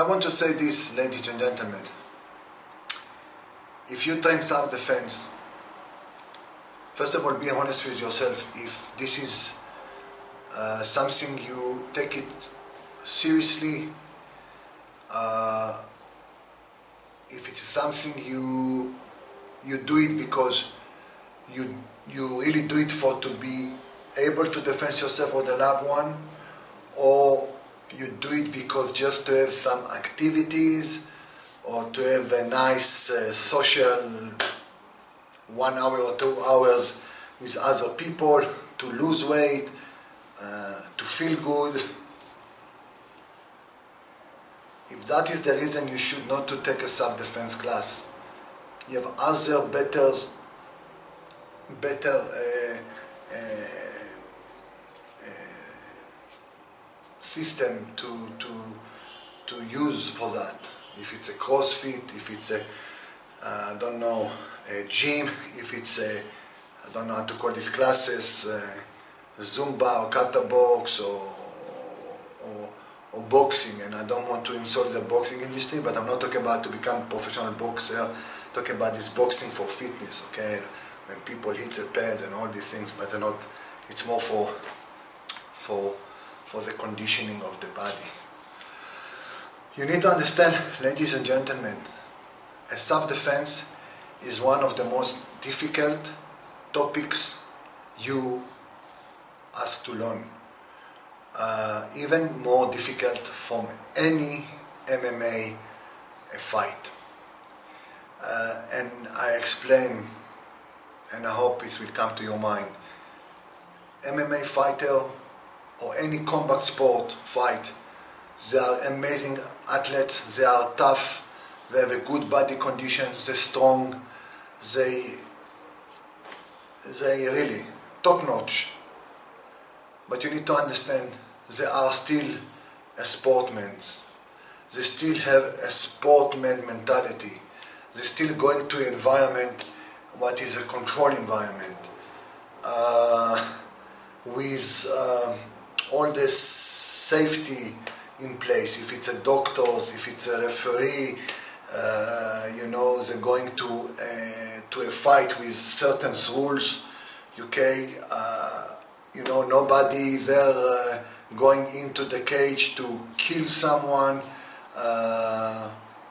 I want to say this, ladies and gentlemen. If you train self-defense, first of all, be honest with yourself. If this is something you take it seriously, if it is something you do it because you really do it for to be able to defend yourself or the loved one, or you do it because just to have some activities or to have a nice social 1 hour or 2 hours with other people, to lose weight, to feel good. If that is the reason you should not to take a self-defense class, you have other better system to use for that. If it's a CrossFit, if it's a I don't know, a gym, if it's a, I don't know how to call these classes, Zumba or Kata box or boxing. And I don't want to insult the boxing industry, but I'm not talking about to become a professional boxer. I'm talking about this boxing for fitness, okay? When people hit the pads and all these things, but not, it's more for the conditioning of the body. You need to understand, ladies and gentlemen, self-defense is one of the most difficult topics you ask to learn. Even more difficult from any MMA fight. And I explain, and I hope it will come to your mind. MMA fighter or any combat sport fight, they are amazing athletes, they are tough, they have a good body condition, they're strong, they really top-notch. But you need to understand, they are still a sportsman. They still have a sportsman mentality. They're still going to an environment what is a controlled environment. With all this safety in place. If it's a doctors, if it's a referee, you know, they're going to a fight with certain rules, okay? You know, nobody there going into the cage to kill someone.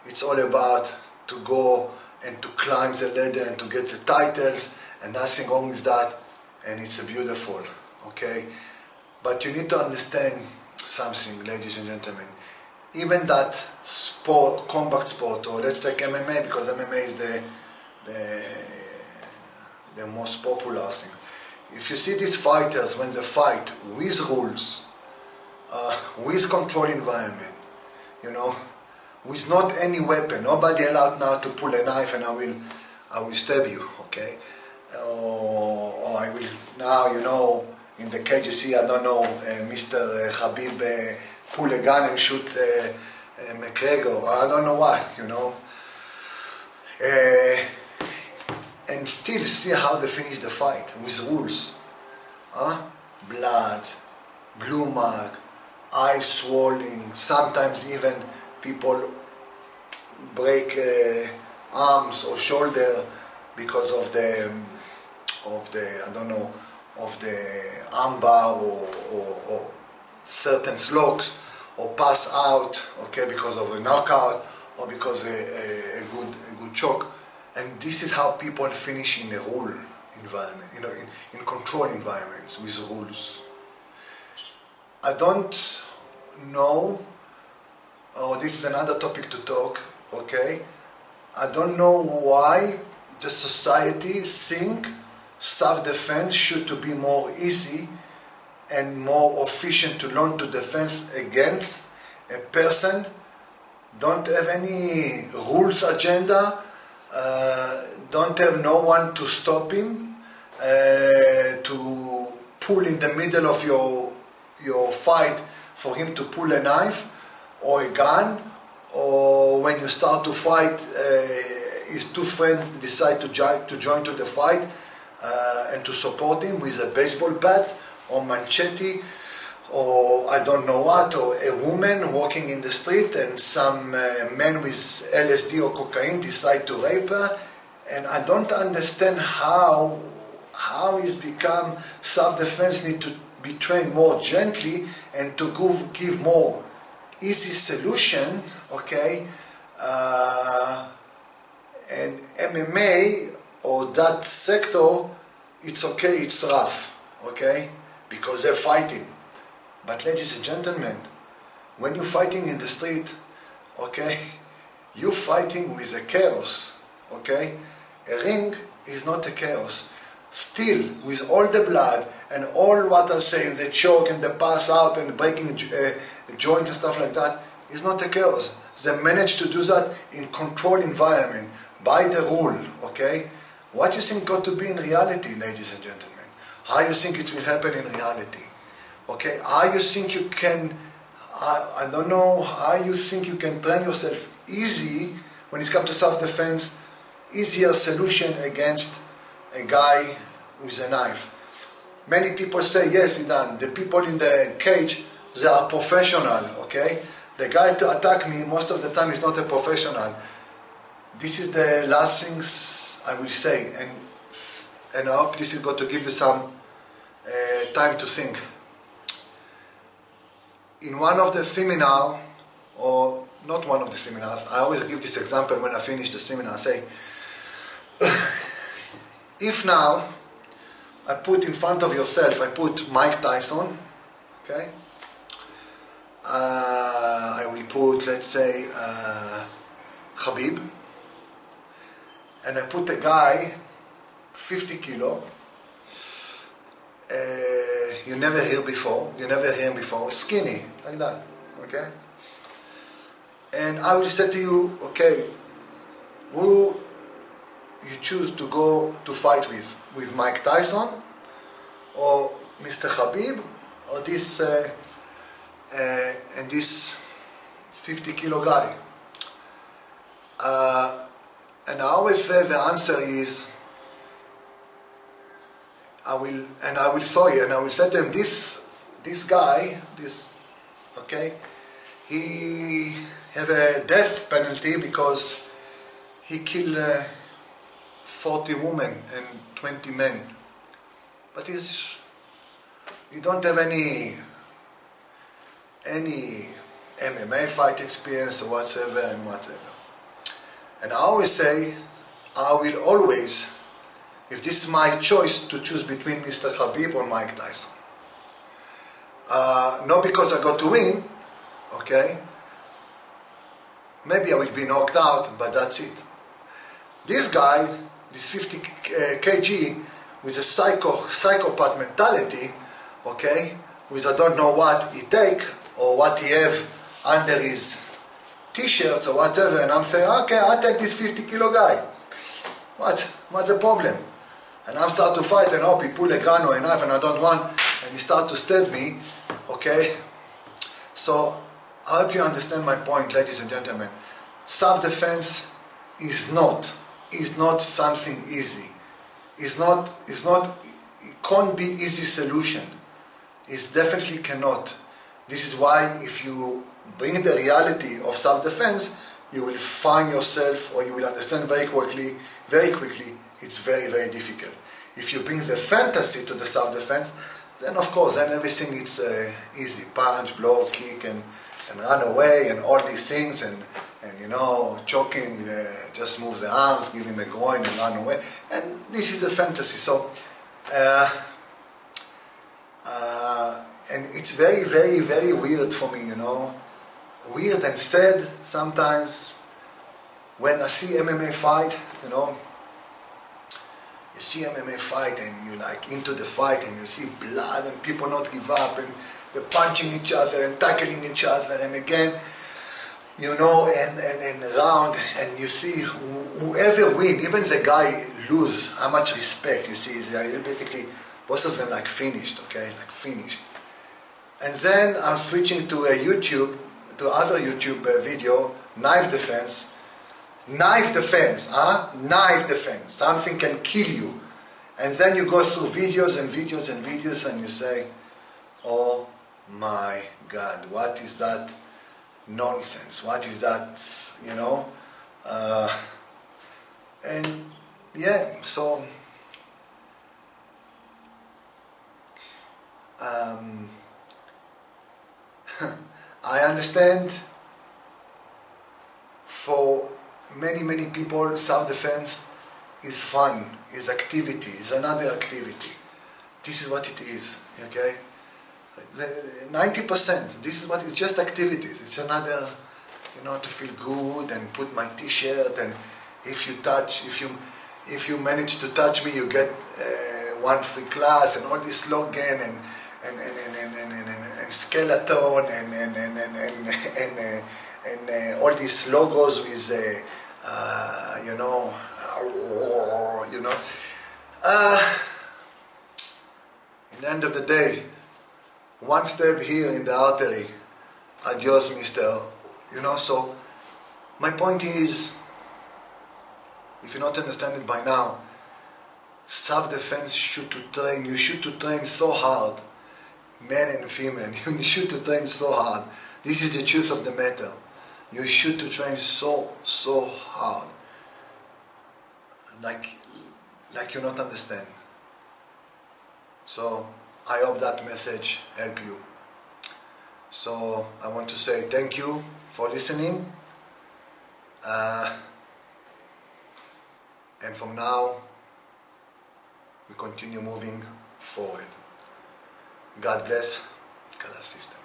It's all about to go and to climb the ladder and to get the titles, and nothing wrong with that, and it's beautiful, okay? But you need to understand something, ladies and gentlemen. Even that sport, combat sport, or let's take MMA, because MMA is the most popular thing. If you see these fighters, when they fight with rules, with controlled environment, you know, with not any weapon, nobody allowed now to pull a knife and I will stab you, okay? Or I will now, you know, in the cage you see, I don't know, Mr. Khabib pull a gun and shoot McGregor, I don't know what, you know. And still see how they finish the fight with rules. Blood, blue mark, eyes swollen, sometimes even people break arms or shoulder because of the I don't know, of the armbar or certain slugs, or pass out, okay, because of a knockout or because a good choke. And this is how people finish in a rule environment, you know, in controlled environments with rules. I don't know, this is another topic to talk, okay? I don't know why the society think self-defense should to be more easy and more efficient to learn to defend against a person, don't have any rules agenda, don't have no one to stop him, to pull in the middle of your fight for him to pull a knife or a gun, or when you start to fight, his two friends decide to join to the fight and to support him with a baseball bat or machete or I don't know what, or a woman walking in the street and some man with LSD or cocaine decide to rape her, and I don't understand how it's become self-defense need to be trained more gently and to give more easy solution, okay? And MMA or that sector, it's okay, it's rough, okay? Because they're fighting. But ladies and gentlemen, when you're fighting in the street, okay, you're fighting with a chaos, okay? A ring is not a chaos. Still, with all the blood and all what I say, the choke and the pass out and breaking a joint and stuff like that, is not a chaos. They managed to do that in controlled environment, by the rule, okay? What you think got to be in reality, ladies and gentlemen? How you think it will happen in reality? Okay, how you think you can, I don't know, how you think you can train yourself easy when it comes to self-defense, easier solution against a guy with a knife. Many people say, yes, Idan, the people in the cage, they are professional, okay? The guy to attack me most of the time is not a professional. This is the last things I will say, and I hope this is going to give you some time to think. In one of the seminar, or not one of the seminars, I always give this example when I finish the seminar. I say, if now I put in front of yourself, I put Mike Tyson, okay? I will put, let's say, Khabib, and I put a guy, 50 kilo, you never hear him before, skinny, like that, okay? And I will say to you, okay, who you choose to go to fight with Mike Tyson, or Mr. Khabib, or this, and this 50 kilo guy? And I always say the answer is, I will say to him, this guy, okay, he have a death penalty because he killed 40 women and 20 men. But you don't have any MMA fight experience or whatsoever and whatever. And I always say, I will always, if this is my choice to choose between Mr. Khabib or Mike Tyson. Not because I got to win, okay? Maybe I will be knocked out, but that's it. This guy, this 50 kg, with a psychopath mentality, okay? With I don't know what he take or what he have under his t-shirts or whatever, and I'm saying, okay, I'll take this 50 kilo guy. What's the problem? And I start to fight, and he pull a gun or a knife, and I don't want, and he start to stab me, okay? So, I hope you understand my point, ladies and gentlemen. Self-defense is not something easy. It can't be easy solution. It definitely cannot. This is why if you bring the reality of self-defense, you will find yourself, or you will understand very quickly, it's very, very difficult. If you bring the fantasy to the self-defense, then of course, then everything is easy. Punch, blow, kick, and run away, and all these things, and you know, choking, just move the arms, give him a groin and run away. And this is the fantasy. So, and it's very, very, very weird for me, you know. Weird and sad sometimes when I see MMA fight, you know. You see MMA fight and you're like into the fight and you see blood and people not give up and they're punching each other and tackling each other and again, you know, and around, and you see whoever win, even the guy lose, how much respect you see. They're basically, both of them like finished, okay, like finished. And then I'm switching to a YouTube, to other YouTube video, knife defense. Knife defense, huh? Knife defense. Something can kill you. And then you go through videos and videos and videos and you say, oh my God, what is that nonsense? What is that, you know? And yeah, so I understand for many people self-defense is fun, is activity, is another activity. This is what it is, okay? 90%, this is what it's just activities. It's another, you know, to feel good and put my t-shirt, and if you manage to touch me, you get one free class, and all this slogan and skeleton and all these logos with you know, you know. In the end of the day, one step here in the artery, adios, mister. You know, so my point is, if you not understand it by now, self-defense should to train. You should to train so hard, men and female. You should to train so hard. This is the truth of the matter. You should to train so hard, like you not understand. So I hope that message help you. So I want to say thank you for listening. And from now, we continue moving forward. God bless. Kalav system.